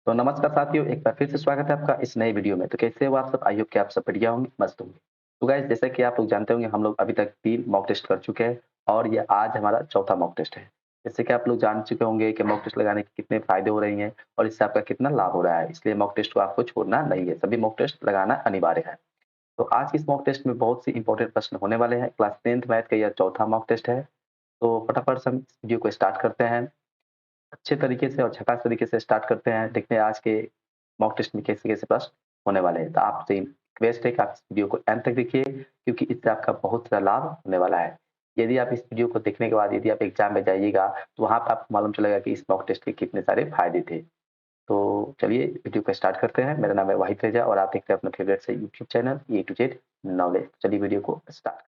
तो नमस्कार साथियों, एक बार फिर से स्वागत है आपका इस नए वीडियो में। तो कैसे हो आप सब? आई होप कि आप सब बढ़िया होंगे, मस्त होंगे। तो गाइस, जैसा कि आप लोग जानते होंगे, हम लोग अभी तक 3 मॉक टेस्ट कर चुके हैं और ये आज हमारा चौथा मॉक टेस्ट है। जैसे कि आप लोग जान चुके होंगे कि मॉक टेस्ट लगाने के कितने फ़ायदे हो रही हैं और इससे आपका कितना लाभ हो रहा है। इसलिए मॉक टेस्ट को आपको छोड़ना नहीं है, सभी मॉक टेस्ट लगाना अनिवार्य है। तो आज की इस मॉक टेस्ट में बहुत सी इंपॉर्टेंट प्रश्न होने वाले हैं। क्लास 10th मैथ का यह चौथा मॉक टेस्ट है। तो फटाफट से हम इस वीडियो को स्टार्ट करते हैं। अच्छे तरीके से और झकास तरीके से स्टार्ट करते हैं। देखते हैं आज के मॉक टेस्ट में कैसे-कैसे प्रश्न होने वाले हैं। तो आपसे रिक्वेस्ट है कि आप इस वीडियो को अंत तक देखिए, क्योंकि इससे आपका बहुत सारा लाभ होने वाला है। यदि आप इस वीडियो को देखने के बाद यदि आप एग्ज़ाम में जाइएगा, तो वहाँ पे आपको मालूम चलेगा कि इस मॉक टेस्ट के कितने सारे फ़ायदे थे। तो चलिए वीडियो को स्टार्ट करते हैं। मेरा नाम है वाहिद रेज़ा और आप देखते हैं अपना फ़ेवरेट से YouTube channel A to Z knowledge. चलिए वीडियो को स्टार्ट।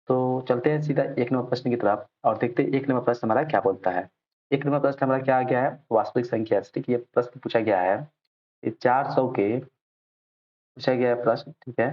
तो चलते हैं सीधा 1 नंबर प्रश्न की तरफ और देखते हैं 1 नंबर प्रश्न हमारा क्या बोलता है। 1 नंबर प्रश्न हमारा क्या आ गया है? वास्तविक संख्या से ठीक है, ये प्रश्न पूछा गया है। ये 400 के पूछा गया है प्रश्न, ठीक है?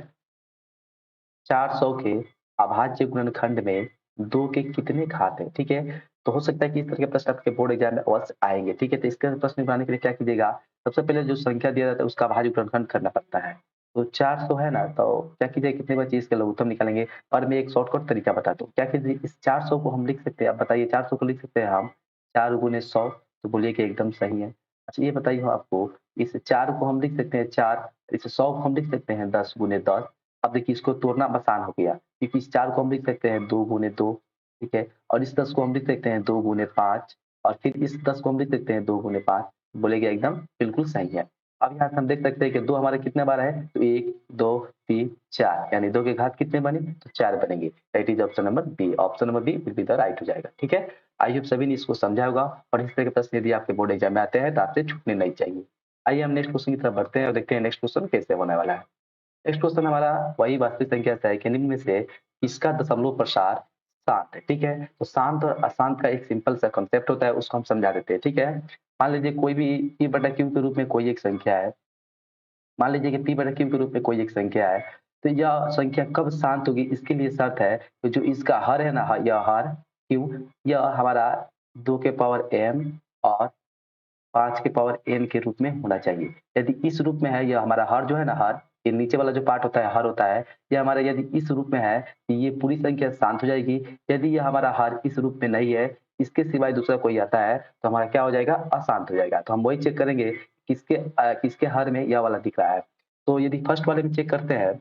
400 के अभाज्य गुणनखंड में 2 के कितने घात हैं? ठीक है? तो हो सकता है कि इस तरह के प्रश्न आपके बोर्ड एग्ज़ाम में अवश्य आएँगे, ठीक है? तो इसका प्रश्न बनाने के लिए क्या कीजिएगा, सबसे पहले जो संख्या दिया जाता है उसका अभाज्य गुणनखंड करना पड़ता है। तो 400 है ना, तो क्या कीजिए कितने बचे इसके लघुत्तम निकालेंगे और मैं एक शॉर्टकट तरीका बताता हूँ। क्या कीजिए इस 400 को हम लिख सकते हैं, आप बताइए 400 को लिख सकते हैं हम 4 गुने 100, तो बोलिए कि एकदम सही है। अच्छा ये बताइए आपको इस 4 को हम लिख सकते हैं 4, इस 100 को हम लिख सकते हैं 10 गुने 10। अब देखिए इसको तोड़ना आसान हो गया, क्योंकि इस 4 को हम लिख सकते हैं 2 गुने 2, ठीक है? और इस 10 को हम लिख सकते हैं 2 गुने 5 और फिर इस 10 को हम लिख सकते हैं 2 गुने 5, बोलेंगे एकदम बिल्कुल सही है। अब यहाँ से हम देख सकते हैं कि 2 हमारे कितने बार है? तो 1, 2, 3, 4 यानी 2 के घात कितने बने? तो 4 बनेंगे। That is option number B. Option number B will be the right हो जाएगा, ठीक है? आई होप सभी ने इसको समझा होगा और इस तरह के प्रश्न यदि आपके बोर्ड एग्ज़ाम में आते हैं तो आपसे छूटने नहीं चाहिए। आइए हम नेक्स्ट क्वेश्चन की तरफ बढ़ते हैं और देखते हैं नेक्स्ट क्वेश्चन कैसे होने वाला है। नेक्स्ट क्वेश्चन हमारा वही वास्तविक संख्या से है कि निम्न में से किसका दशमलव प्रसार शांत है, ठीक है? तो शांत और अशांत का एक सिंपल सा कॉन्सेप्ट होता है, उसको हम समझा देते हैं, ठीक है? मान लीजिए कोई भी p बटा q के रूप में कोई एक संख्या है। मान लीजिए कि p बटा q के रूप में कोई एक संख्या है, तो यह संख्या कब शांत होगी इसके लिए शर्त है कि जो इसका हर है ना, यह हर q यह हमारा 2 के पावर m और 5 के पावर n के रूप में होना चाहिए। यदि इस रूप में है, यह हमारा हर जो है ना हर, ये नीचे वाला जो पार्ट होता है हर होता है, ये हमारा यदि इस रूप में है, तो ये पूरी संख्या शांत हो जाएगी। यदि यह हमारा हर इस रूप में नहीं है, इसके सिवाय दूसरा कोई आता है, तो हमारा क्या हो जाएगा? अशांत हो जाएगा। तो हम वही चेक करेंगे किसके हर में यह वाला दिख रहा है। तो यदि फर्स्ट वाले में चेक करते हैं,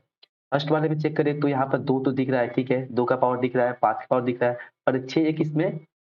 फर्स्ट वाले में चेक करें तो यहाँ पर 2 तो दिख रहा है, ठीक है? 2 का पावर दिख रहा है, 5 का पावर दिख रहा है और 6 एक इसमें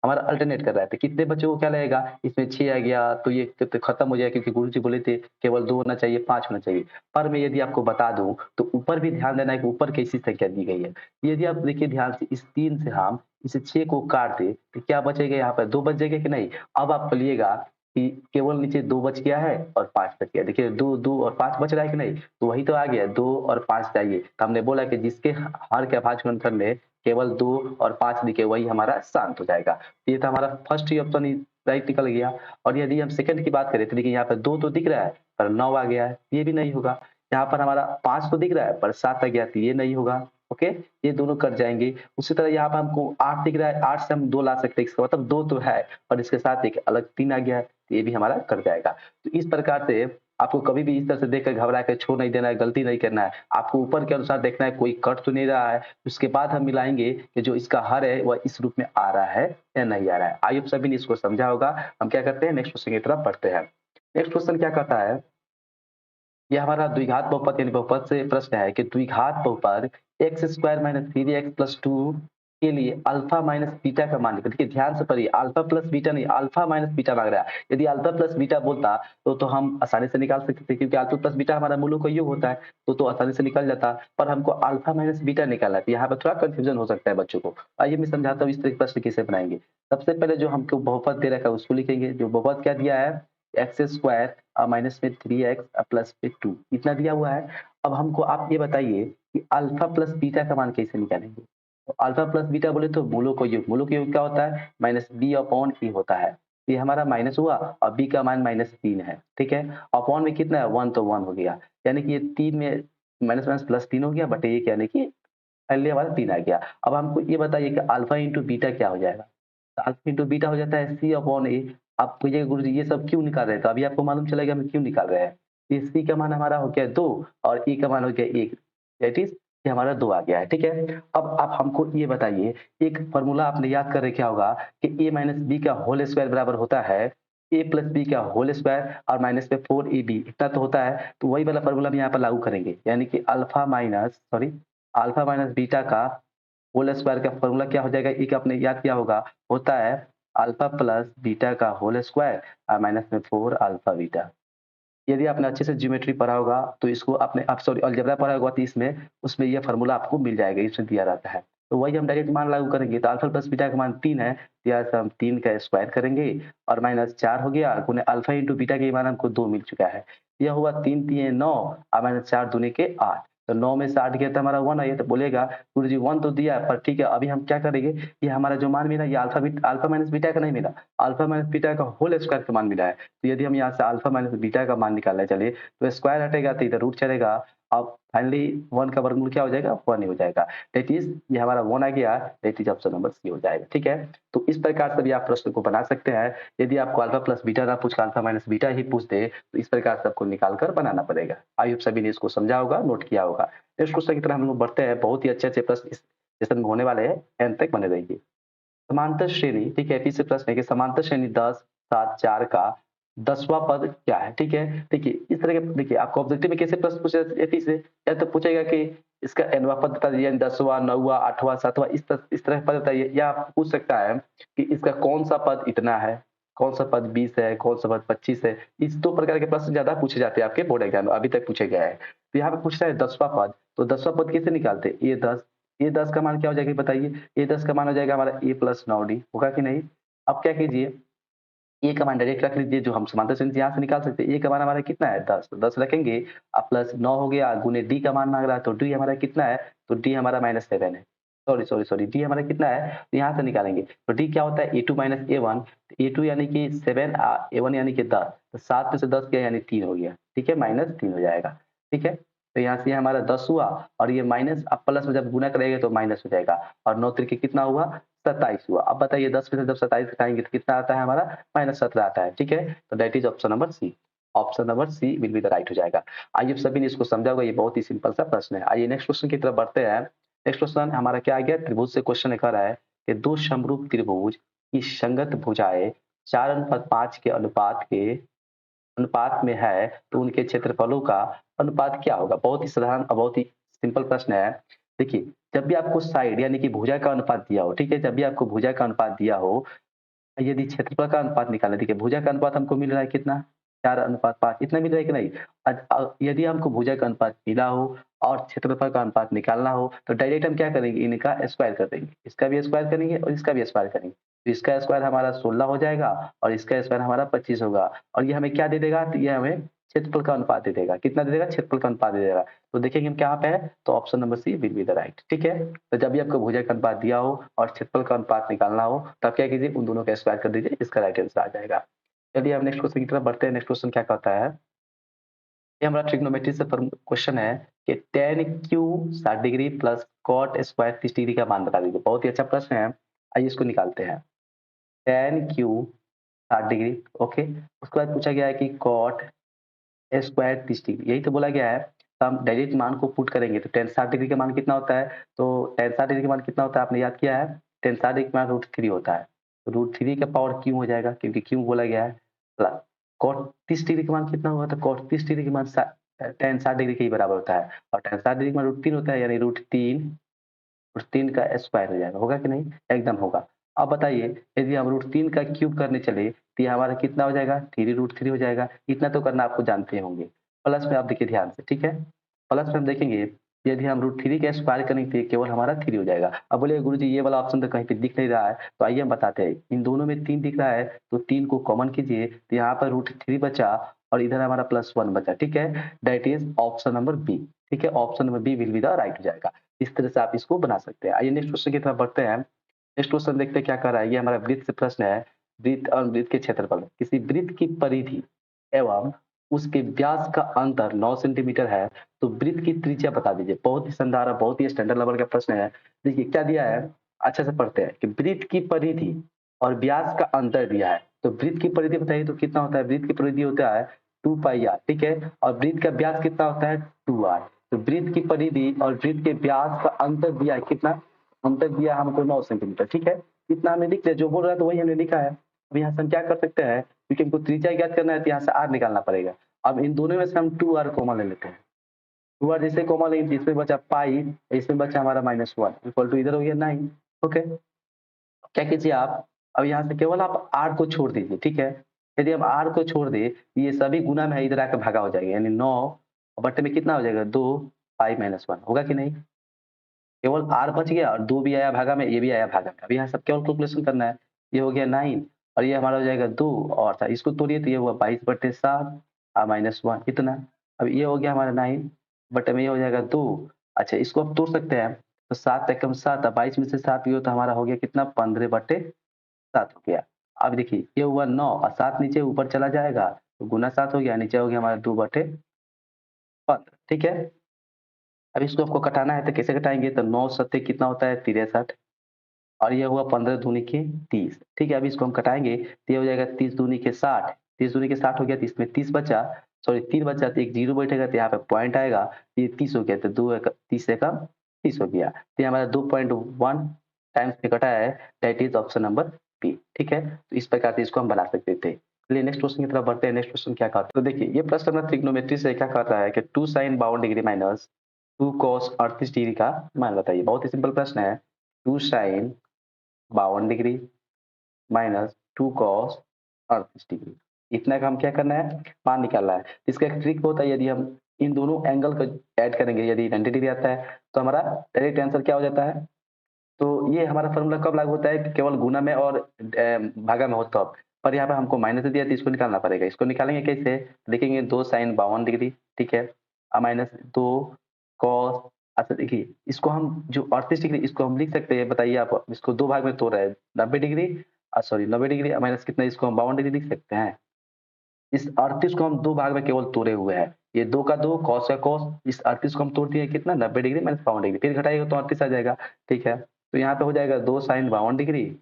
हमारा अल्टरनेट कर रहा है। तो कितने बच्चों को क्या लगेगा? इसमें 6 आ गया तो ये तो खत्म हो जाएगा, क्योंकि गुरुजी बोले थे केवल 2 होना चाहिए, 5 होना चाहिए। पर मैं यदि आपको बता दूँ तो ऊपर भी ध्यान देना है कि ऊपर कैसी संख्या दी गई है। यदि आप देखिए ध्यान से इस 3 से हम इस 6 को काट दें तो क्या बचेगा यहाँ पर? 2 बच जाएगा कि नहीं? अब आप बोलिएगा कि केवल नीचे 2 बच गया है और 5 बच गया। देखिए 2, 2 और 5 बच रहा है कि नहीं? तो वही तो आ गया 2 और 5 चाहिए। तो हमने बोला कि जिसके हर के अभाज्य गुणनखंड में केवल 2 और 5 दिखे वही हमारा शांत हो जाएगा। ये था हमारा फर्स्ट ही ऑप्शन ही राइट निकल गया। और यदि हम सेकंड की बात करें तो देखिए यहाँ पे 2 तो दिख रहा है पर 9 आ गया है, ये भी नहीं होगा। यहाँ पर हमारा 5 तो दिख रहा है पर 7 आ गया तो ये नहीं होगा। ओके, ये दोनों कट जाएँगे। उसी तरह यहाँ पे हमको 8 दिख रहा है, 8 से हम 2 ला सकते हैं, इसका मतलब 2 तो है और इसके साथ एक अलग 3 आ गया है, तो ये भी हमारा कट जाएगा। तो इस प्रकार से आपको कभी भी इस तरह से देखकर घबरा के छोड़ नहीं देना है, गलती नहीं करना है। आपको ऊपर के अनुसार देखना है कोई कट तो नहीं रहा है, उसके बाद हम मिलाएँगे कि जो इसका हर है वह इस रूप में आ रहा है या नहीं आ रहा है। आई होप सभी ने इसको समझा होगा। हम क्या करते हैं नेक्स्ट क्वेश्चन की तरफ बढ़ते हैं। नेक्स्ट क्वेश्चन क्या कहता है, ये हमारा द्विघात बहुपद यानी बहुपद से प्रश्न है कि द्विघात बहुपद x square minus 3x plus 2 के लिए अल्फा माइनस बीटा का मान निकालिए। देखिए ध्यान से पढ़िए, अल्फा प्लस बीटा नहीं, अल्फा माइनस बीटा मांग रहा है। यदि अल्फा प्लस बीटा बोलता तो हम आसानी से निकाल सकते थे, क्योंकि अल्फा प्लस बीटा हमारा मूलों का योग होता है, तो आसानी से निकल जाता। पर हमको अल्फा माइनस बीटा निकालना है, तो यहाँ पे थोड़ा कंफ्यूजन हो सकता है बच्चों को। आइए मैं समझाता हूँ इस तरह के प्रश्न कैसे बनाएंगे। सबसे पहले जो हमको बहुपद दे रखा है उसको लिखेंगे। जो बहुपद क्या दिया है, एक्स स्क्वायर माइनस में 3x प्लस में 2 इतना दिया हुआ है। अब हमको आप ये बताइए कि अल्फा प्लस बीटा का मान कैसे निकालेंगे? तो अल्फा प्लस बीटा बोले तो मूलों का योग क्या होता है? माइनस बी अपॉन ए होता है। तो ये हमारा माइनस हुआ और बी का मान -3 है, ठीक है? अपॉन में कितना है? 1, तो 1 हो गया। यानी कि ये 3 में माइनस माइनस प्लस 3 हो गया, बटे 1 यानी कि पहले हमारा 3 आ गया। अब हमको ये बताइए कि अल्फा इंटू बीटा क्या हो जाएगा? तो अल्फा इंटू बीटा हो जाता है सी अपॉन ए। आप पूछिएगा गुरुजी ये सब क्यों निकाल रहे हैं? तो अभी आपको मालूम चलेगा हम क्यों निकाल रहे हैं। इस सी का मान हमारा हो गया 2 और ई का मान हो गया 1 दैट इज़ ये हमारा 2 आ गया है, ठीक है? अब आप हमको ये बताइए, एक फ़ॉर्मूला आपने याद कर रखे होगा कि a माइनस b का होल स्क्वायर बराबर होता है a प्लस b का होल स्क्वायर और माइनस में 4ab इतना तो होता है, तो वही वाला फ़ॉर्मूला हम यहाँ पर लागू करेंगे। यानी कि अल्फ़ा माइनस बीटा का होल स्क्वायर का फ़ॉर्मूला क्या हो जाएगा? एक आपने याद किया होगा, होता है अल्फ़ा प्लस बीटा का होल स्क्वायर और माइनस में 4 अल्फ़ा बीटा। यदि आपने अच्छे से ज्योमेट्री पढ़ा होगा, तो इसको आपने आप सॉरी अलजेब्रा पढ़ा होगा तो इसमें उसमें ये फ़ॉर्मूला आपको मिल जाएगा, इसमें दिया रहता है। तो वही हम डायरेक्ट मान लागू करेंगे, तो अल्फ़ा प्लस बीटा का मान 3 है, तो यहाँ से हम 3 का स्क्वायर करेंगे और माइनस 4 हो गया, गुणे अल्फ़ा इंटू बीटा के मान हमको 2 मिल चुका है। यह हुआ 3 तिये 9 और माइनस 4 दूनी के 8, तो 9 में से 8 गया तो हमारा 1 है, तो बोलिएगा गुरुजी 1 तो दिया है, पर ठीक है, अभी हम क्या करेंगे, ये हमारा जो मान मिला ये अल्फ़ा माइनस बीटा का नहीं मिला, अल्फ़ा माइनस बीटा का होल स्क्वायर का मान मिला है। तो यदि हम यहाँ से अल्फ़ा माइनस बीटा का मान निकालने चले, तो स्क्वायर हटेगा तो इधर रूट चलेगा। अब फाइनली 1 का वर्गमूल क्या हो जाएगा? 1 ही हो जाएगा। दैट इज़ ये हमारा 1 आ गया, that is option number C हो जाएगा, ठीक है? तो इस प्रकार से भी आप प्रश्न को बना सकते हैं। यदि आपको अल्फ़ा प्लस बीटा ना पूछ के अल्फ़ा माइनस बीटा ही पूछ दे, तो इस प्रकार से आपको निकाल कर बनाना पड़ेगा। आई होप सभी ने इसको समझा होगा, नोट किया होगा। नेक्स्ट क्वेश्चन की तरफ हम लोग बढ़ते हैं। बहुत ही अच्छे-अच्छे प्रश्न इस सेशन में होने वाले हैं, एंड तक बने रहिए। समांतर श्रेणी, ठीक है, फिर से प्रश्न है कि समांतर श्रेणी 10, 7, 4 का 10वां पद क्या है? ठीक है, देखिए इस तरह के देखिए आपको ऑब्जेक्टिव में कैसे प्रश्न पूछे एपी से, या तो पूछेगा कि इसका nवां पद बता दीजिए, 10वां, 9वां, 8वां, 7वां इस तरह का पद बताइए, या आप पूछ सकता है कि इसका कौन-सा पद इतना है, कौन-सा पद 20 है, कौन-सा पद 25 है। इस 2 प्रकार के प्रश्न ज़्यादा पूछे जाते हैं आपके बोर्ड एग्जाम में, अभी तक पूछे गए हैं। तो यहाँ पे पूछ रहा है 10वां पद, तो 10वां पद कैसे निकालते हैं? ये 10 का मान क्या हो जाएगा बताइए? ये 10 का मान हो जाएगा हमारा a प्लस 9d होगा कि नहीं? अब क्या कीजिए, a का मान डायरेक्ट रख लीजिए, जो हम समांतर श्रेणी से यहाँ से निकाल सकते हैं। a का मान हमारा कितना है? 10, तो 10 रखेंगे अब प्लस 9 हो गया, गुणे d का मान माँग रहा है, तो d हमारा कितना है? तो d हमारा -7 है। सॉरी d हमारा कितना है? तो यहाँ से निकालेंगे। तो d क्या होता है? a2 माइनस a1, तो a2 यानी कि 7 a1 यानी कि 10, तो 7 में से 10 गया यानी 3 हो गया, ठीक है? -3 हो जाएगा, ठीक है? तो यहाँ से ये हमारा 10 हुआ और ये माइनस, अब प्लस में जब गुणा करेंगे तो माइनस हो जाएगा और 9 त्रिके कितना हुआ? 27 हुआ। अब बताइए 10 में से जब 27 घटाएँगे तो कितना आता है हमारा? -17 आता है, ठीक है? तो that is option number C. Option number C will be the right हो जाएगा। आइए आप सभी ने इसको समझा होगा, ये बहुत ही सिंपल सा प्रश्न है। आइए नेक्स्ट क्वेश्चन की तरफ बढ़ते हैं। नेक्स्ट क्वेश्चन हमारा क्या आ गया? त्रिभुज से क्वेश्चन कह रहा है कि 2 समरूप त्रिभुज की संगत भुजाएँ 4:5 के अनुपात में है, तो उनके क्षेत्रफलों का अनुपात क्या होगा? बहुत ही साधारण और बहुत ही सिंपल प्रश्न है। देखिए, जब भी आपको साइड यानी कि भुजा का अनुपात दिया हो, ठीक है? जब भी आपको भुजा का अनुपात दिया हो, यदि क्षेत्रफल का अनुपात निकालना है, देखिए भुजा का अनुपात हमको मिल रहा है कितना? 4:5 इतना मिल रहा है कि नहीं? यदि हमको भुजा का अनुपात मिला हो और क्षेत्रफल का अनुपात निकालना हो, तो डायरेक्ट हम क्या करेंगे? इनका स्क्वायर कर देंगे। इसका भी स्क्वायर करेंगे और इसका भी स्क्वायर करेंगे। तो इसका स्क्वायर हमारा 16 हो जाएगा और इसका स्क्वायर हमारा 25 होगा और ये हमें क्या दे देगा? तो ये हमें क्षेत्रफल का अनुपात दे देगा। कितना दे देगा? क्षेत्रफल का अनुपात दे देगा। तो देखेंगे हम कहाँ पे है? तो option number C will be the right, ठीक है? तो जब भी आपको भुजा का अनुपात दिया हो और क्षेत्रफल का अनुपात निकालना हो, तब क्या कीजिए? उन दोनों का स्क्वायर कर दीजिए, इसका राइट आंसर आ जाएगा। चलिए हम नेक्स्ट क्वेश्चन की तरफ बढ़ते हैं। नेक्स्ट क्वेश्चन क्या कहता है? ये हमारा ट्रिग्नोमेट्री से क्वेश्चन है कि tan क्यू 60 degree plus cot square 30 degree का मान बता दीजिए। बहुत ही अच्छा प्रश्न है। आइए इसको निकालते हैं। tan क्यू 60 डिग्री, ओके। उसके बाद पूछा गया है कि कॉट स्क्वायर 30 डिग्री, यही तो बोला गया है। तो हम डायरेक्ट मान को पुट करेंगे, तो tan 60 डिग्री का मान कितना होता है? तो tan 60 डिग्री का मान कितना होता है आपने याद किया है? tan 60 डिग्री का मान √3 होता है। तो √3 का पावर क्यों हो जाएगा, क्योंकि क्यों बोला गया है। प्लस कॉट 30 डिग्री का मान कितना हुआ? तो कॉट 30 डिग्री का मान tan 60 डिग्री के ही बराबर होता है और tan 60 डिग्री का मान √3 होता है, यानी √3 का स्क्वायर हो जाएगा, होगा कि नहीं? एकदम होगा। अब बताइए, यदि हम √3 का क्यूब करने चले, तो ये हमारा कितना हो जाएगा? 3√3 हो जाएगा। इतना तो करना आपको जानते होंगे। प्लस में आप देखिए ध्यान से, ठीक है? प्लस में हम देखेंगे, यदि हम √3 का स्क्वायर करेंगे तो ये केवल हमारा 3 हो जाएगा। अब बोलिए गुरुजी ये वाला ऑप्शन तो कहीं पे दिख नहीं रहा है, तो आइए हम बताते हैं। इन दोनों में 3 दिख रहा है, तो 3 को कॉमन कीजिए, तो यहाँ पर √3 बचा और इधर हमारा +1 बचा, ठीक है? That is option number B, ठीक है? Option number B will be the right हो जाएगा। इस तरह से आप इसको बना सकते हैं। आइए नेक्स्ट क्वेश्चन की तरफ बढ़ते हैं। नेक्स्ट क्वेश्चन देखते हैं क्या कह रहा है। ये हमारा वृत्त से प्रश्न है। वृत्त और वृत्त के क्षेत्रफल, किसी वृत्त की परिधि एवं उसके व्यास का अंतर 9 सेंटीमीटर है, तो वृत्त की त्रिज्या बता दीजिए। बहुत ही शानदार और बहुत ही स्टैंडर्ड लेवल का प्रश्न है। देखिए क्या दिया है, अच्छे से पढ़ते हैं कि वृत्त की परिधि और व्यास का अंतर दिया है। तो वृत्त की परिधि बताइए तो कितना होता है? वृत्त की परिधि होता है 2 पाई आर, ठीक है? और वृत्त का व्यास कितना होता है? 2 आर। तो वृत्त की परिधि और वृत्त के व्यास का अंतर दिया है कितना? अंतर दिया है हमको 9 सेंटीमीटर, ठीक है? इतना हमने लिख लिया, जो बोल रहा है तो वही हमने लिखा है। अब यहाँ से हम क्या कर सकते हैं, क्योंकि हमको त्रिज्या ज्ञात करना है तो यहाँ से आर निकालना पड़ेगा। अब इन दोनों में से हम 2 आर कॉमन ले लेते हैं। 2 आर जैसे कॉमन लेंगे, इसमें बचा पाई, इसमें बचा हमारा -1 इक्वल टू इधर हो गया 9। ओके, क्या कीजिए आप, अब यहाँ से केवल आप आर को छोड़ दीजिए, ठीक है? यदि हम आर को छोड़ दें, ये सभी गुना में है, इधर आकर भागा हो जाएगा, यानी 9 बटे में कितना हो जाएगा? 2 पाई -1 होगा कि नहीं? केवल आर बच गया और 2 भी आया भागा में, ये भी आया भागा में। अब यहाँ सब केवल कैलकुलेशन करना है। ये हो गया 9 और ये हमारा हो जाएगा 2 और इसको तोड़िए तो ये हुआ 22/7 -1 इतना। अब ये हो गया हमारा 9 बटे में ये हो जाएगा 2। अच्छा, इसको आप तोड़ सकते हैं, तो 7 एकम 7 22 में से 7 गया तो हमारा हो गया कितना? 15/7 हो गया। अब देखिए ये हुआ 9 और 7 नीचे ऊपर चला जाएगा, तो गुना 7 हो गया, नीचे हो गया हमारा 2/15, ठीक है? अब इसको आपको घटाना है तो कैसे घटाएँगे? तो 9 सत्ते कितना होता है? 63 और ये हुआ 15 दूनी के 30, ठीक है? अब इसको हम घटाएँगे तो ये हो जाएगा 30 दूनी के 60, 30 दूनी के 60 हो गया तो इसमें 30 बचा, सॉरी 3 बचा तो एक जीरो बैठेगा तो यहाँ पे पॉइंट आएगा, ये 30 हो गया तो 2 एक 30 एकम 30 हो गया। तो ये हमारा 2.1 टाइम्स में कटा है, that is option number B, ठीक है? तो इस प्रकार से इसको हम बना सकते थे। चलिए नेक्स्ट क्वेश्चन की तरफ बढ़ते हैं। नेक्स्ट क्वेश्चन क्या कहता है? तो देखिए ये प्रश्न हमारा ट्रिग्नोमेट्री से क्या कर रहा है कि 2 sin 52 degree minus 2 cos 38 degree का मान बताइए। बहुत ही सिंपल प्रश्न है। 2 sin 52 degree minus 2 cos 38 degree, इतना का हम क्या करना है? मान निकालना है। इसका एक ट्रिक होता है, यदि हम इन दोनों एंगल को ऐड करेंगे, यदि 90 डिग्री आता है तो हमारा डायरेक्ट आंसर क्या हो जाता है? तो ये हमारा फ़ॉर्मूला कब लागू होता है कि केवल गुना में और भागा में हो तब। पर यहाँ पे हमको माइनस दिया तो इसको निकालना पड़ेगा। इसको निकालेंगे कैसे? लिखेंगे 2 sin 52 डिग्री, ठीक है? माइनस 2 cos, अच्छा देखिए इसको हम जो 38 डिग्री इसको हम लिख सकते हैं, बताइए आप इसको 2 भाग में तोड़ रहे हैं। 90 डिग्री सॉरी 90 डिग्री माइनस कितना, इसको हम 52 डिग्री लिख सकते हैं। इस 38 को हम 2 भाग में केवल तोड़े हुए हैं। ये 2 का 2 cos का cos, इस 38 को हम तोड़ दिए कितना? 90 डिग्री माइनस 52 डिग्री, फिर घटाइएगा तो 38 आ जाएगा, ठीक है? तो यहाँ पे हो जाएगा 2 sin 52 डिग्री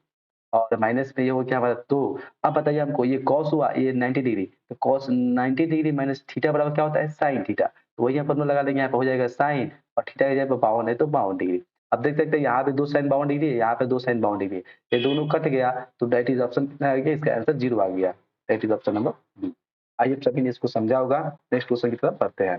और माइनस में ये हो गया हमारा 2। अब बताइए हमको ये cos हुआ, ये 90 डिग्री, तो cos 90 डिग्री माइनस थीटा बराबर क्या होता है? sin theta. तो वही हम फॉर्मूला लगा देंगे, यहाँ पे हो जाएगा sin और थीटा की जगह पे 52 है तो 52 डिग्री। अब देख सकते हैं यहाँ पे 2 sin 52 डिग्री है, यहाँ पे 2 sin 52 डिग्री है। ये दोनों कट गया तो दैट इज़ ऑप्शन कितना आ गया? इसका आंसर 0 आ गया। That is option number B. आइए आप सभी ने इसको समझा होगा। नेक्स्ट क्वेश्चन की तरफ बढ़ते हैं।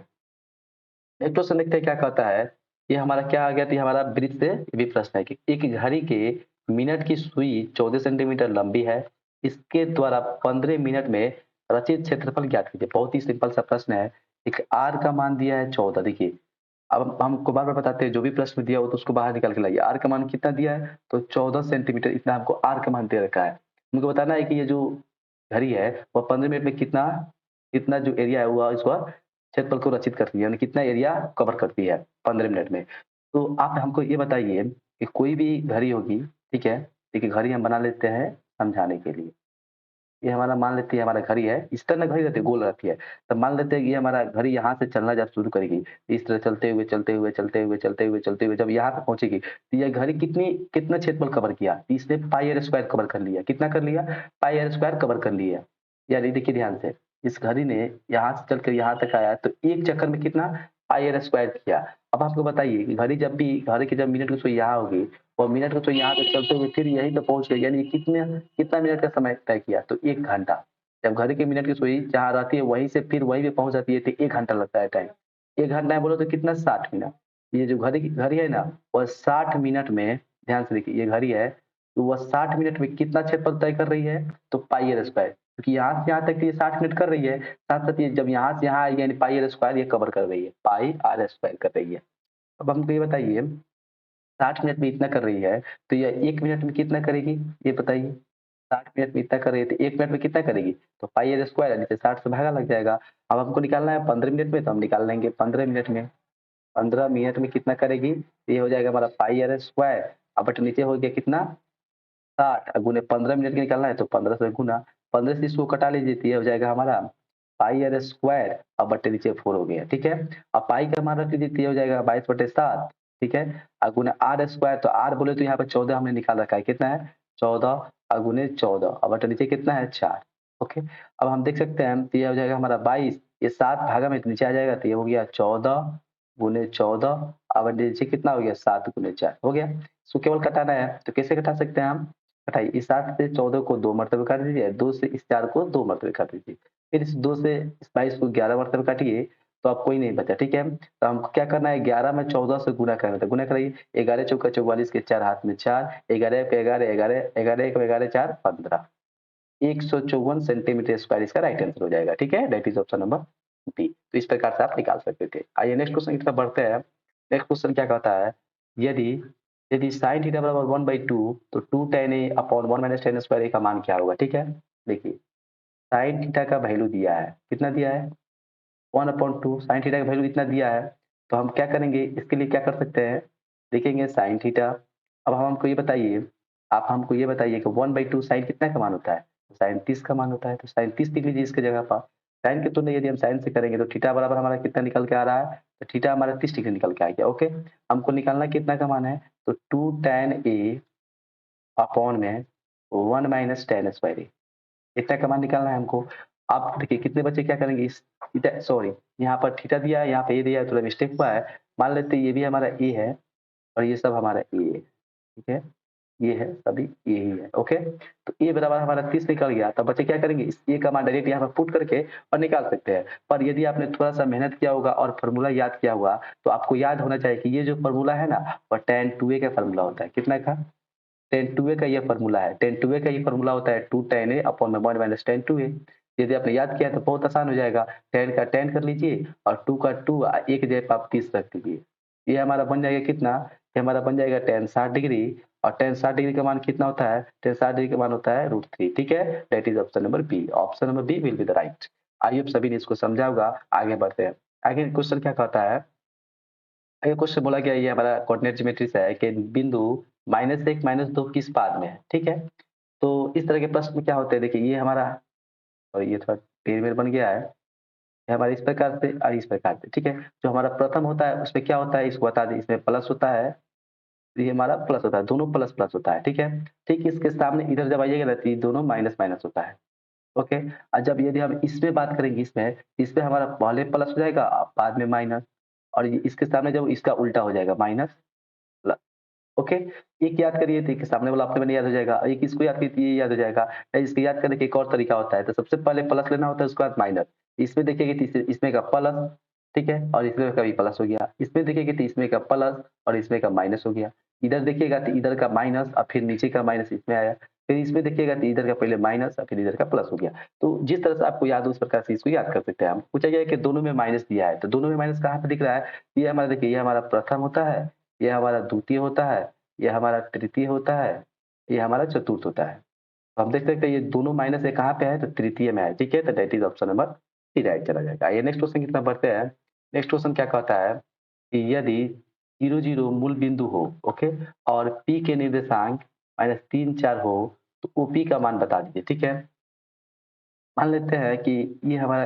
नेक्स्ट क्वेश्चन देखते हैं क्या कहता है। ये हमारा क्या आ गया, तो ये हमारा वृत्त से भी प्रश्न है कि एक घड़ी के मिनट की सुई 14 सेंटीमीटर लंबी है। इसके द्वारा 15 मिनट में रचित क्षेत्रफल ज्ञात कीजिए। बहुत ही सिंपल सा प्रश्न है। एक आर का मान दिया है 14, देखिए अब हम हमको बार-बार बताते हैं जो भी प्रश्न दिया हो तो उसको बाहर निकाल के लाइए। आर का मान कितना दिया है? तो 14 सेंटीमीटर इतना हमको आर का मान दे रखा है। हमको बताना है कि ये जो घड़ी है वो 15 मिनट में कितना कितना जो एरिया है वो इसका क्षेत्रफल को रचित करती है, यानी कितना एरिया कवर करती है 15 मिनट में। तो आप हमको ये बताइए कि कोई भी घड़ी होगी, ठीक है? देखिए घड़ी हम बना लेते हैं समझाने के लिए। ये हमारा मान लेते हैं हमारा घड़ी है, इस तरह घड़ी रहती है, गोल रहती है। तब मान लेते हैं कि ये हमारा घड़ी यहाँ से चलना जब शुरू करेगी, इस तरह चलते हुए, चलते हुए, चलते हुए, चलते हुए, चलते हुए जब यहाँ पे पहुँचेगी, तो ये घड़ी कितना क्षेत्रफल कवर किया? इसने पाई आर स्क्वायर कवर कर लिया। कितना कर लिया? पाई आर स्क्वायर कवर कर लिया। यानी देखिए ध्यान से, इस घड़ी ने यहाँ से चलकर यहाँ तक आया, तो एक चक्कर में कितना? पाई आर स्क्वायर किया। अब आपको बताइए कि घड़ी की जब मिनट की सुई यहाँ होगी और मिनट की सुई यहाँ तक चलते हुए फिर यहीं पे पहुँच गई, यानी कितने कितना मिनट का समय तय किया? तो 1 घंटा। जब घड़ी की मिनट की सुई जहाँ रहती है वहीं से फिर वहीं पे पहुँच जाती है तो 1 घंटा लगता है टाइम। 1 घंटा है बोलो तो कितना? 60 मिनट। ये जो घड़ी है ना, वह 60 मिनट में, ध्यान से देखिए ये घड़ी है, तो वह 60 मिनट में कितना क्षेत्रफल तय कर रही है? तो पाई आर स्क्वायर, क्योंकि यहाँ से यहाँ तक ये 60 मिनट कर रही है, साथ-साथ ये जब यहाँ से यहाँ आएगी यानी पाई आर स्क्वायर ये कवर कर रही है, पाई आर स्क्वायर कर रही है। अब हमको ये बताइए 60 मिनट में इतना कर रही है, तो ये 1 मिनट में कितना करेगी? ये बताइए। 60 मिनट में इतना कर रही है, तो 1 मिनट में कितना करेगी? तो पाई आर स्क्वायर है, नीचे 60 से भागा लग जाएगा। अब हमको निकालना है 15 मिनट में, तो हम निकाल लेंगे 15 मिनट में। 15 मिनट में कितना करेगी? तो ये हो जाएगा हमारा पाई आर स्क्वायर, अब बटे नीचे हो गया कितना? 60 गुने 15 मिनट का निकालना है तो 15 से गुना, 15 से इसको कटा लीजिए तो ये हो जाएगा हमारा पाई आर स्क्वायर और बट्टे नीचे 4 हो गया, ठीक है? अब पाई का मान रख लीजिए तो ये हो जाएगा 22/7, ठीक है? गुना आर स्क्वायर, तो आर बोले तो यहाँ पे 14 हमने निकाल रखा है, कितना है? 14 गुने 14 और बटा नीचे कितना है 4। ओके, अब हम देख सकते हैं तो ये हो जाएगा हमारा 22, ये 7 भागा में नीचे आ जाएगा तो ये हो गया 14 गुने 14 और नीचे कितना हो गया 7 गुने 4 हो गया। इसको केवल घटाना है तो कैसे घटा सकते हैं हम? घटाइए, इस 7 से 14 को 2 मरतबे काट दीजिए, 2 से इस 4 को 2 मरतबे काट दीजिए, फिर इस 2 से इस 22 को 11 मरतबे काटिए तो अब कोई नहीं बचा, ठीक है? तो हमको क्या करना है 11 में 14 से गुणा करना है, तो गुणा कराइए, 11 चौका 44 के 4 हाथ में 4, 11 पे 11, 11, 11 एक 11 4 15, 154 सेंटीमीटर स्क्वायर इसका राइट आंसर हो जाएगा, ठीक है? That is option number B. तो इस प्रकार से आप निकाल सकते थे। आइए नेक्स्ट क्वेश्चन की तरफ बढ़ते हैं। नेक्स्ट क्वेश्चन क्या कहता है, यदि यदि sin थीटा बराबर 1/2 तो 2 tan a upon 1 minus tan square a का मान क्या होगा, ठीक है? देखिए, sin थीटा का वैल्यू दिया है, कितना दिया है? 1/2 sin थीटा का वैल्यू इतना दिया है, तो हम क्या करेंगे इसके लिए क्या कर सकते हैं? देखेंगे sin थीटा, अब हम हमको ये बताइए, आप हमको ये बताइए कि 1/2 sin कितना का मान होता है? sin 30 का मान होता है, तो sin 30 लिख लीजिए इसकी जगह पर। sin की तुलना यदि हम sin से करेंगे तो थीटा बराबर हमारा कितना निकल के आ रहा है? तो थीटा हमारा 30 डिग्री निकल के आ गया, ओके। हमको निकालना कितना का मान है? तो 2 tan a अपॉन में 1 माइनस tan स्क्वायर a, इतना का मान निकालना है हमको। आप देखिए कितने बच्चे क्या करेंगे इस थीटा, सॉरी यहाँ पर थीटा दिया है, यहाँ पे ए दिया है, थोड़ा मिस्टेक हुआ है। मान लेते हैं ये भी हमारा ए है और ये सब हमारा ए है, ठीक है? ये है सभी ए ही है, ओके। तो ए बराबर हमारा 30 निकल गया, तब बच्चे क्या करेंगे इस ए का मान डायरेक्ट यहाँ पर पुट करके और निकाल सकते हैं। पर यदि आपने थोड़ा-सा मेहनत किया होगा और फ़ॉर्मूला याद किया होगा, तो आपको याद होना चाहिए कि ये जो फ़ॉर्मूला है ना, वो tan 2a का फ़ॉर्मूला होता है। कितना का? tan 2a का ये फ़ॉर्मूला है। tan 2a का ये फ़ॉर्मूला होता है 2 tan a अपॉन में 1 माइनस tan 2a। यदि आपने याद किया तो बहुत आसान हो जाएगा। tan का tan कर लीजिए और 2 का 2 a की जगह पे आप 30 रख दीजिए। ये हमारा बन जाएगा कितना? ये हमारा बन जाएगा tan 60 डिग्री और tan 60 डिग्री का मान कितना होता है? tan 60 डिग्री का मान होता है √3, ठीक है? That is option number B. Option number B will be the right. I hope सभी ने इसको समझा होगा। आगे बढ़ते हैं। आगे क्वेश्चन क्या कहता है? ये क्वेश्चन बोला गया ये हमारा कोऑर्डिनेट ज्योमेट्री से है कि बिंदु -1 -2 किस पाद में है, ठीक है? तो इस तरह के प्रश्न क्या होते हैं, देखिए ये हमारा और ये थोड़ा टेढ़-मेढ़ बन गया है। ये हमारा इस प्रकार से और इस प्रकार से, ठीक है? जो हमारा प्रथम होता है उसमें क्या होता है इसको बता दें, इसमें प्लस होता है, ये हमारा प्लस होता है, दोनों प्लस-प्लस होता है, ठीक है? ठीक इसके सामने इधर जब आइएगा ना तो ये दोनों माइनस-माइनस होता है, ओके? और जब यदि हम इसमें बात करेंगे इसमें हमारा पहले प्लस हो जाएगा बाद में माइनस और ये इसके सामने जब इसका उल्टा हो जाएगा माइनस प्लस। ओके, एक याद करिए तो एक सामने वाला अपने में याद हो जाएगा, एक इसको याद करिए तो ये याद हो जाएगा। इसको याद करने का एक और तरीका होता है, तो सबसे पहले प्लस लेना होता है उसके बाद माइनस। इसमें देखिएगा तो इसमें का प्लस, ठीक है? और इसमें का भी प्लस हो गया। इसमें देखिएगा तो इसमें का प्लस और इसमें का माइनस हो गया। इधर देखिएगा तो इधर का माइनस और फिर नीचे का माइनस इसमें आया। फिर इसमें देखिएगा तो इधर का पहले माइनस और फिर इधर का प्लस हो गया। तो जिस तरह से आपको याद हो उस प्रकार से इसको याद कर सकते हैं हम। पूछा गया है कि दोनों में माइनस दिया है, तो दोनों में माइनस कहाँ पे दिख रहा है? ये हमारा देखिए ये हमारा प्रथम होता है, ये हमारा द्वितीय होता है, ये हमारा तृतीय होता है, ये हमारा चतुर्थ होता है। तो हम देख सकते हैं ये दोनों माइनस है कहाँ पे है? तो तृतीय में है, ठीक है? तो that is option number C right चला जाएगा। आइए नेक्स्ट क्वेश्चन की तरफ बढ़ते हैं। नेक्स्ट क्वेश्चन क्या कहता है कि यदि 0, 0 मूल बिंदु हो, ओके? और P के निर्देशांक -3, 4 हो, तो OP का मान बता दीजिए, ठीक है? मान लेते हैं कि ये हमारा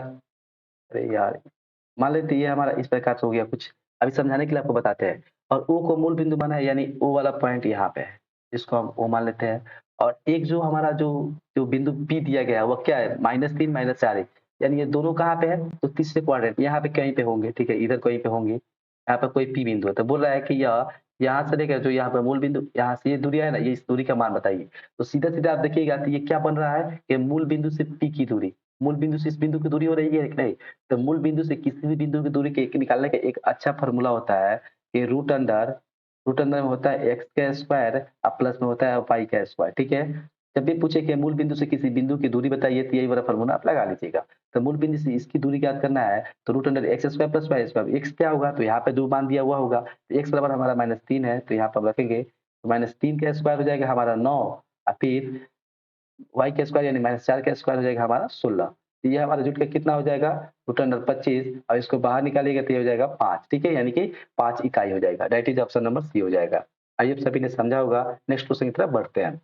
अरे यार! मान लेते हैं ये हमारा इस प्रकार से हो गया कुछ, अभी समझाने के लिए आपको बताते हैं। और O को मूल बिंदु माना है यानी O वाला पॉइंट यहाँ पे है, जिसको हम O मान लेते हैं। और एक जो हमारा जो जो बिंदु P दिया गया है वो क्या है? -3 -4 है। यानी ये दोनों कहाँ पे है? तो तीसरे क्वाड्रेंट यहाँ पे कहीं पे होंगे, ठीक है? इधर कहीं पे होंगे। यहाँ पे कोई P बिंदु है, तो बोल रहा है कि यह यहाँ से लेकर जो यहाँ पे मूल बिंदु यहाँ से ये दूरी है ना, ये इस दूरी का मान बताइए। तो सीधा-सीधा आप देखिएगा तो ये क्या बन रहा है कि मूल बिंदु से P की दूरी, मूल बिंदु से इस बिंदु की दूरी हो रही है कि नहीं? तो मूल बिंदु से किसी भी बिंदु की दूरी के निकालने का एक अच्छा फ़ॉर्मूला होता है कि रूट अंडर में होता है एक्स का स्क्वायर और प्लस में होता है वाई का स्क्वायर, ठीक है? जब भी पूछे कि मूल बिंदु से किसी बिंदु की दूरी बताइए तो यही वाला फ़ॉर्मूला आप लगा लीजिएगा। तो मूल बिंदु से इसकी दूरी ज्ञात करना है तो root under X square plus Y square, X क्या होगा? तो यहाँ पे जो मान दिया हुआ होगा, तो एक्स बराबर हमारा -3 है तो यहाँ पर हम रखेंगे, तो -3 का स्क्वायर हो जाएगा हमारा 9 और फिर वाई का स्क्वायर यानी -4 का स्क्वायर हो जाएगा हमारा 16। तो ये हमारा जुट के कितना हो जाएगा? रूट अंडर 25 और इसको बाहर निकालिएगा तो ये हो जाएगा 5, ठीक है? यानी कि 5 इकाई हो जाएगा। That is option number C हो जाएगा। आइए आप सभी ने समझा होगा। नेक्स्ट क्वेश्चन की तरफ बढ़ते हैं।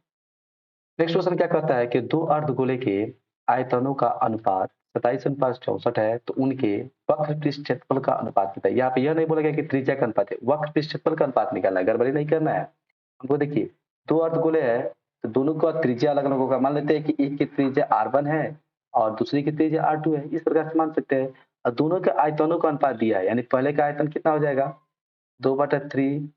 नेक्स्ट क्वेश्चन क्या कहता है कि 2 अर्धगोले के आयतनों का अनुपात 27:64 है, तो उनके वक्र पृष्ठ क्षेत्रफल का अनुपात बताइए। यहाँ पे यह नहीं बोला गया कि त्रिज्या का अनुपात है, वक्र पृष्ठ क्षेत्रफल का अनुपात निकालना है, गड़बड़ी नहीं करना है। हमको देखिए 2 अर्धगोले है, तो दोनों का त्रिज्या अलग-अलग होगा। मान लेते हैं कि एक की त्रिज्या r1 है और दूसरी की त्रिज्या r2 है। इस प्रकार से मान सकते हैं और दोनों के आयतनों का अनुपात दिया है, यानी पहले का आयतन कितना हो जाएगा 2/3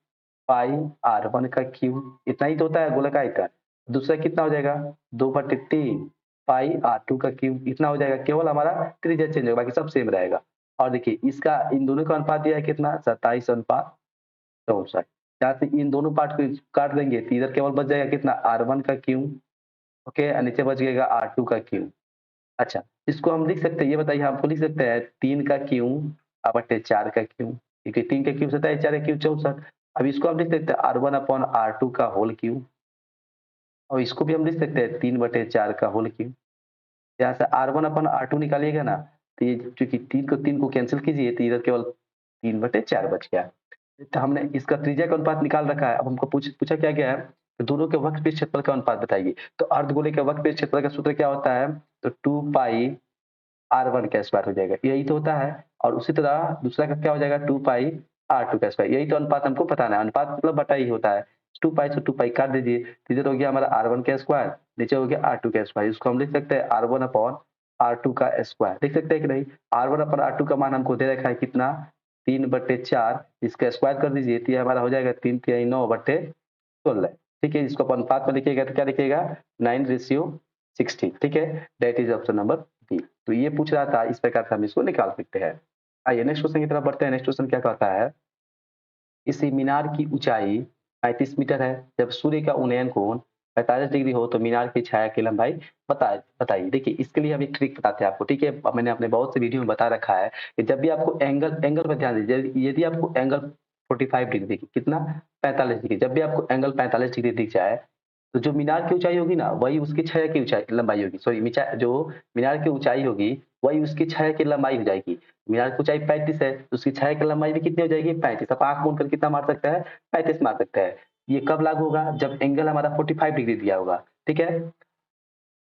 पाई r1 का क्यूब, इतना ही तो होता है गोले का आयतन। दूसरा कितना हो जाएगा 2/3 पाई r2 का क्यूब, इतना हो जाएगा। केवल हमारा त्रिज्या चेंज होगा, बाकी सब सेम रहेगा। और देखिए इसका इन दोनों का अनुपात दिया है कितना 27:64। यहाँ से इन दोनों पार्ट को काट देंगे तो इधर केवल बच जाएगा कितना r1 का क्यूब, ओके, और नीचे बच जाएगा r2 का क्यूब। अच्छा, इसको हम लिख सकते हैं, ये बताइए हमको लिख सकते हैं 3 का क्यूब बटे 4 का क्यूब, क्योंकि 3 का क्यूब 27, 4 का क्यूब 64। अब इसको हम लिख सकते हैं r1/r2 का होल क्यूब, और इसको भी हम लिख सकते हैं 3/4 का होल क्यूब। यहाँ से r1/r2 निकालिएगा ना, तो ये चूँकि 3 को 3 को कैंसल कीजिए तो इधर केवल 3/4 बच गया। तो हमने इसका त्रिज्या का अनुपात निकाल रखा है। अब हमको पूछा क्या गया है कि दोनों के वक्रपीठ क्षेत्रफल का अनुपात बताइए। तो अर्धगोले के वक्रपीठ क्षेत्रफल का सूत्र क्या होता है? तो 2 पाई r1 का स्क्वायर हो जाएगा, यही तो होता है। और उसी तरह दूसरा का क्या हो जाएगा 2 पाई r2 का स्क्वायर, यही तो अनुपात हमको बताना है। अनुपात मतलब बटा ही होता है। 2 पाई से 2 पाई काट दीजिए, तो इधर हो गया हमारा r1 का स्क्वायर, नीचे हो गया r2 का स्क्वायर। इसको हम लिख सकते हैं r1/r2 का स्क्वायर, लिख सकते हैं कि नहीं? r1/r2 का मान हमको दे रखा है कितना 3/4, इसका स्क्वायर कर दीजिए तो ये हमारा हो जाएगा 3 तिहाई 9/16। ठीक है, इसको आप अनुपात में लिखिएगा तो क्या लिखिएगा 9:16। ठीक है, that is option number B. तो ये पूछ रहा था, इस प्रकार से हम इसको निकाल सकते हैं। आइए नेक्स्ट क्वेश्चन की तरफ बढ़ते हैं। नेक्स्ट क्वेश्चन क्या कहता है, इस मीनार की ऊंचाई 35 मीटर है। जब सूर्य का उन्नयन कोण 45 डिग्री हो तो मीनार की छाया की लंबाई बताइए। देखिए इसके लिए हम एक ट्रिक बताते हैं आपको, ठीक है? मैंने अपने बहुत से वीडियो में बता रखा है कि जब भी आपको एंगल पर ध्यान दीजिए, यदि आपको एंगल 45 डिग्री देखिए कितना 45 डिग्री, जब भी आपको एंगल 45 डिग्री दिख जाए तो जो मीनार की ऊंचाई होगी ना वही उसकी छाया की ऊंचाई लंबाई होगी। सॉरी, जो मीनार की ऊंचाई होगी वही उसकी छाया की लंबाई हो जाएगी। मीनार की ऊंचाई 35 है तो उसकी छाया की लंबाई भी कितनी हो जाएगी 35। अब आंख मूंद कर कितना मार सकता है 35 मार सकता है। ये कब लागू होगा जब एंगल हमारा 45 डिग्री दिया होगा। ठीक है,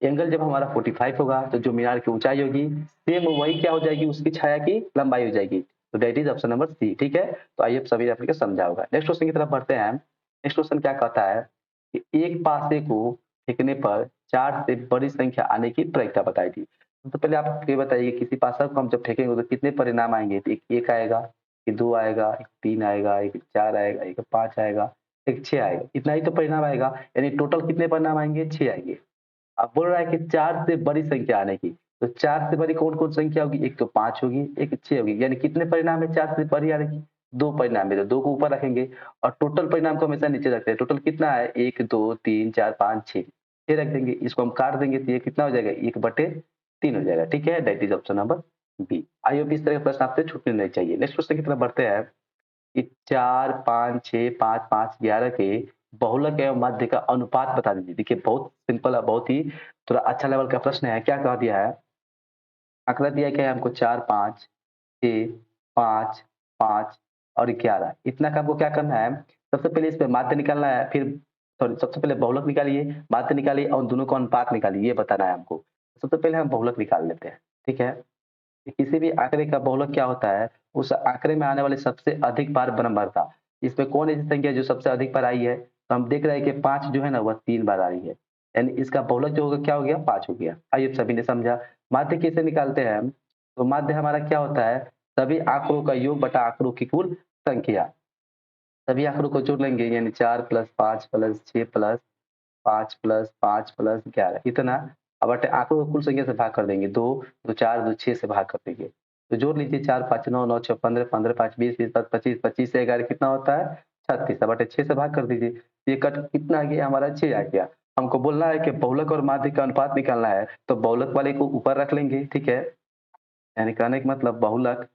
एंगल जब हमारा 45 होगा तो जो मीनार की ऊंचाई होगी सेम वही क्या हो जाएगी उसकी छाया की लंबाई हो जाएगी। तो that is option number C. ठीक है, तो आइए सभी आपको समझा होगा। नेक्स्ट क्वेश्चन की तरफ बढ़ते हैं। नेक्स्ट क्वेश्चन क्या कहता है कि एक पासे को फेंकने पर 4 से बड़ी संख्या आने की प्रक्रिया बताई थी। तो पहले आप ये बताइए किसी पासा को हम जब फेंकेंगे तो कितने परिणाम आएंगे? तो एक आएगा, एक 2 आएगा, एक 3 आएगा, एक 4 आएगा, एक 5 आएगा, एक 6 आएगा। इतना ही तो परिणाम आएगा, यानी टोटल कितने परिणाम आएंगे 6 आएंगे। अब बोल रहा है कि 4 से बड़ी संख्या आने की, तो 4 से बड़ी कौन-कौन संख्या होगी? एक तो 5 होगी, एक 6 होगी, यानी कितने परिणाम है 4 से बड़ी आने की? 2 परिणाम है, तो 2 को ऊपर रखेंगे और टोटल परिणाम को हमेशा नीचे रखते हैं। टोटल कितना है 1, 2, 3, 4, 5, 6, 6 रख देंगे। इसको हम काट देंगे तो ये कितना हो जाएगा 1/3 हो जाएगा। ठीक है, that is option number B. I hope इस तरह के प्रश्न आपसे छूटने नहीं चाहिए। नेक्स्ट क्वेश्चन की तरफ बढ़ते हैं कि 4, 5, 6, 5, 5, 11 के बहुलक एवं माध्य का अनुपात बता दीजिए। देखिए बहुत सिंपल है, बहुत ही थोड़ा अच्छा लेवल का प्रश्न है। क्या कह दिया है? आंकड़ा दिया क्या है हमको 4, 5, 6, 5, 5 और 11। इतना का हमको क्या करना है? सबसे पहले इस पे माध्य निकालना है, फिर सॉरी सबसे पहले बहुलक निकालिए, माध्य निकालिए और दोनों का अनुपात निकालिए, ये बताना है हमको। सबसे पहले हम बहुलक निकाल लेते हैं, ठीक है? कि किसी भी आंकड़े का बहुलक क्या होता है? उस आंकड़े में आने वाले सबसे अधिक बार बराबर। इसमें कौन ऐसी संख्या है जो सबसे अधिक बार आई है? तो हम देख रहे हैं कि 5 जो है ना वह 3 बार आई है। यानी इसका बहुलक जो होगा क्या हो गया 5 हो गया। आइए सभी ने समझा। माध्य कैसे निकालते हैं हम? तो माध्य हमारा क्या होता है? सभी आंकड़ों का योग बटा आंकड़ों की कुल संख्या। सभी आंकड़ों को जोड़ लेंगे, यानी 4 + 5 + 6 + 5 + 5 + 11 इतना। अब बटे आंकड़ों को कुल संख्या से भाग कर देंगे। 2, 2 4, 2 6 से भाग कर देंगे। तो जोड़ लीजिए 4 5 9 9 6 15 15 5 20 20 5 25 25 से 11 कितना होता है 36। अब बटे 6 से भाग कर दीजिए। ये कट कितना आ गया हमारा 6 आ गया। हमको बोलना है कि बहुलक और माध्य का अनुपात निकालना है, तो बहुलक वाले को ऊपर रख लेंगे, ठीक है? यानी कहने का मतलब बहुलक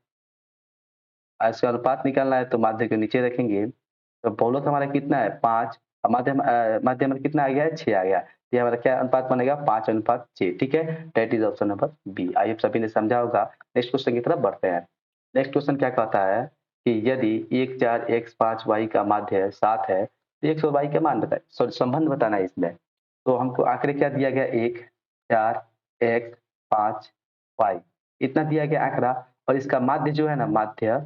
इसका अनुपात निकालना है तो माध्य को नीचे रखेंगे। तो बहुलक हमारा कितना है 5, माध्य हमारा कितना आ गया है 6 आ गया। ये हमारा क्या अनुपात बनेगा 5:6। ठीक है, that is option number B. I hope सभी ने समझा होगा। नेक्स्ट क्वेश्चन की तरफ बढ़ते हैं। नेक्स्ट क्वेश्चन क्या कहता है कि यदि 1 4 x 5 y का माध्य 7 है तो x और y का मान बताएं, सॉरी संबंध बताना है इसमें। तो हमको आंकड़े क्या दिया गया 1 4 x 5 y इतना दिया गया आंकड़ा, और इसका माध्य जो है ना माध्य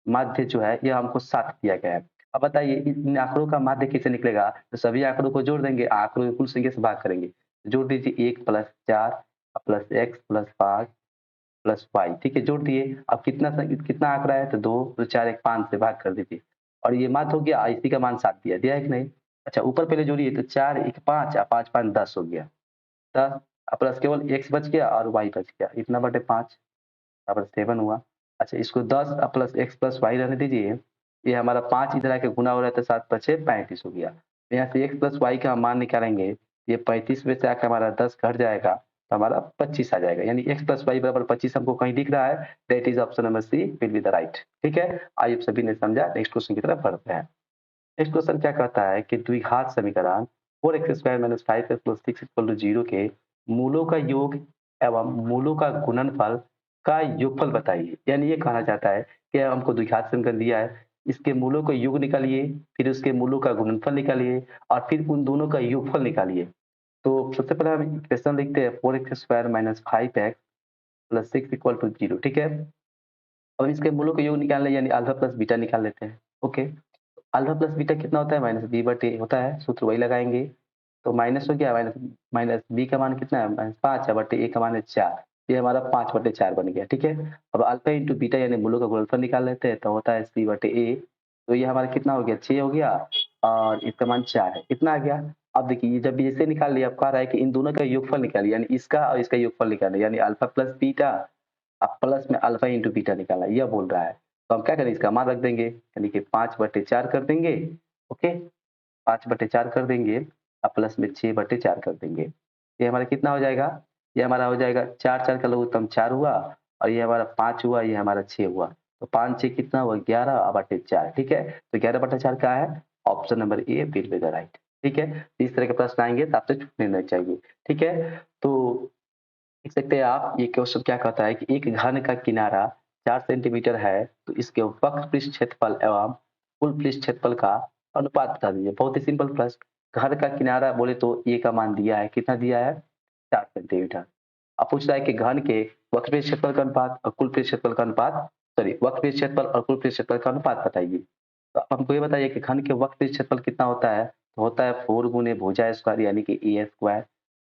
माध्य जो है ये हमको 7 दिया गया है। अब बताइए इन आँकड़ों का माध्य कैसे निकलेगा? तो सभी आँकड़ों को जोड़ देंगे, आँकड़ों को कुल संख्या से भाग करेंगे। जोड़ दीजिए 1 + 4 plus x plus 5 plus y, ठीक है, जोड़ दिए। अब कितना आँकड़ा है? तो 2 तो 4 1 5 से भाग कर दीजिए और ये माध्य हो गया, इसी का मान 7 दिया है कि नहीं? अच्छा ऊपर पहले जोड़िए तो 4 1 5 और 5 5 10 हो गया। 10 प्लस केवल x बच गया और y बच गया, इतना बटे 5 बराबर 7 हुआ। अच्छा इसको 10 प्लस x प्लस y रहने दीजिए। ये हमारा 5 इधर आके गुना हो रहा है तो 7 5 35 हो गया। तो यहाँ से x प्लस y का हम मान निकालेंगे, ये 35 में से आके हमारा 10 घट जाएगा, तो हमारा 25 आ जाएगा। यानी x प्लस y बराबर 25 हमको कहीं दिख रहा है, that is option number C will be the right. ठीक है? आइए आप सभी ने समझा, नेक्स्ट क्वेश्चन की तरफ बढ़ते हैं। नेक्स्ट क्वेश्चन क्या कहता है कि द्विघात समीकरण 4x² - 5x + 6 = 0 के मूलों का योग एवं मूलों का गुणनफल का योगफल बताइए। यानी ये कहना चाहता है कि हमको द्विघात समीकरण दिया है, इसके मूलों का योग निकालिए, फिर उसके मूलों का गुणनफल निकालिए और फिर उन दोनों का योगफल निकालिए। तो सबसे पहले हम इक्वेशन लिखते हैं 4x² - 5x + 6 = 0, ठीक है? अब इसके मूलों का योग निकालना यानी अल्फा प्लस बीटा निकाल लेते हैं। ओके। अल्फा प्लस बीटा कितना होता है? माइनस बी बटे होता है, सूत्र वही लगाएँगे। तो माइनस हो गया, माइनस माइनस बी का मान कितना है? माइनस 5 है बटे ए का मान है 4। ये हमारा 5 बटे 4 बन गया, ठीक है? अब अल्फा इंटू बीटा यानी मूलों का गुणनफल निकाल लेते हैं, तो होता है सी बटे ए। तो ये हमारा कितना हो गया? 6 हो गया और इसका मान 4 है। कितना आ गया? अब देखिए ये जब ऐसे निकाल लिया, अब कह रहा है कि इन दोनों का योगफल निकालिए, यानी इसका और इसका योगफल निकालिए, यानी अल्फा प्लस बीटा अब प्लस में अल्फा इंटू बीटा निकालना, यह बोल रहा है। तो हम क्या करें, इसका मान रख देंगे, यानी कि 5 बटे 4 कर देंगे। ओके, 5 बटे 4 कर देंगे और प्लस में 6 बटे 4 कर देंगे। ये हमारा कितना हो जाएगा? ये हमारा हो जाएगा 4 4 का लघुत्तम 4 हुआ और ये हमारा 5 हुआ, ये हमारा 6 हुआ। तो 5 6 कितना हुआ? 11 बटे 4, ठीक है? तो 11 बटे 4 क्या है? Option number A will be the right. ठीक है? इस तरह के प्रश्न आएँगे तो आपसे छूटने नहीं चाहिए। ठीक है? तो देख सकते हैं आप, ये क्वेश्चन क्या कहता है कि एक घन का किनारा 4 सेंटीमीटर है, तो इसके वक्र पृष्ठ क्षेत्रफल एवं कुल पृष्ठ क्षेत्रफल का अनुपात बता दीजिए। बहुत ही सिंपल प्रश्न। घर का किनारा बोले तो ए का मान दिया है, कितना दिया है? 4 सेंटीमीटर। अब पूछ रहा है कि घन के वक्र पृष्ठ क्षेत्रफल का अनुपात और कुल पृष्ठ क्षेत्रफल का अनुपात, सॉरी वक्र पृष्ठ क्षेत्रफल और कुल पृष्ठ क्षेत्रफल का अनुपात बताइए। तो आप हमको ये बताइए कि घन के वक्र पृष्ठ क्षेत्रफल कितना होता है? तो होता है 4 गुने भुजा स्क्वायर यानी कि ए स्क्वायर।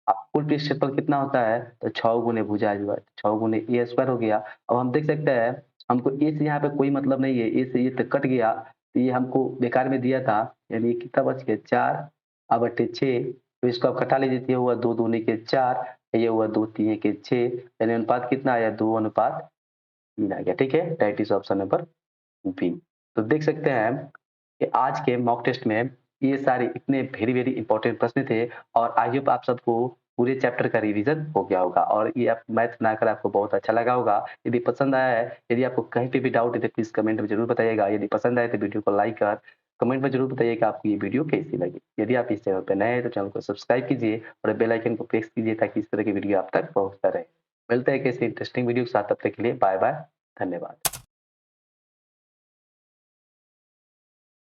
अब कुल पृष्ठ क्षेत्रफल कितना होता है? तो 6 गुने भुजा स्क्वायर, 6 गुने ए स्क्वायर हो गया। अब हम देख सकते हैं, हमको ए से यहाँ पे कोई मतलब नहीं है, ए से ये तो कट गया, तो ये हमको बेकार में दिया था, यानी कितना बच गया? 4 बटे 6। तो इसको आप घटा लीजिए, तो ये हुआ 2 दूनी के 4, ये हुआ 2 तिये के 6, यानी अनुपात कितना आया? 2:3 आ गया, ठीक है? That is option number B. तो देख सकते हैं कि आज के मॉक टेस्ट में ये सारे इतने वेरी वेरी इंपॉर्टेंट प्रश्न थे और आई होप आप सबको पूरे चैप्टर का रिवीजन हो गया होगा और ये आप मैथ बनाकर आपको बहुत अच्छा लगा होगा। यदि पसंद आया है, यदि आपको कहीं पे भी डाउट है तो प्लीज कमेंट में जरूर बताइएगा। यदि पसंद आए तो वीडियो को लाइक कर कमेंट में जरूर बताइए कि आपको ये वीडियो कैसी लगी। यदि आप इस चैनल पर नए हैं तो चैनल को सब्सक्राइब कीजिए और बेल आइकन को प्रेस कीजिए ताकि इस तरह की वीडियो आप तक पहुंचता रहे। मिलते हैं किसी इंटरेस्टिंग वीडियो के साथ, तब तक के लिए बाय बाय, धन्यवाद।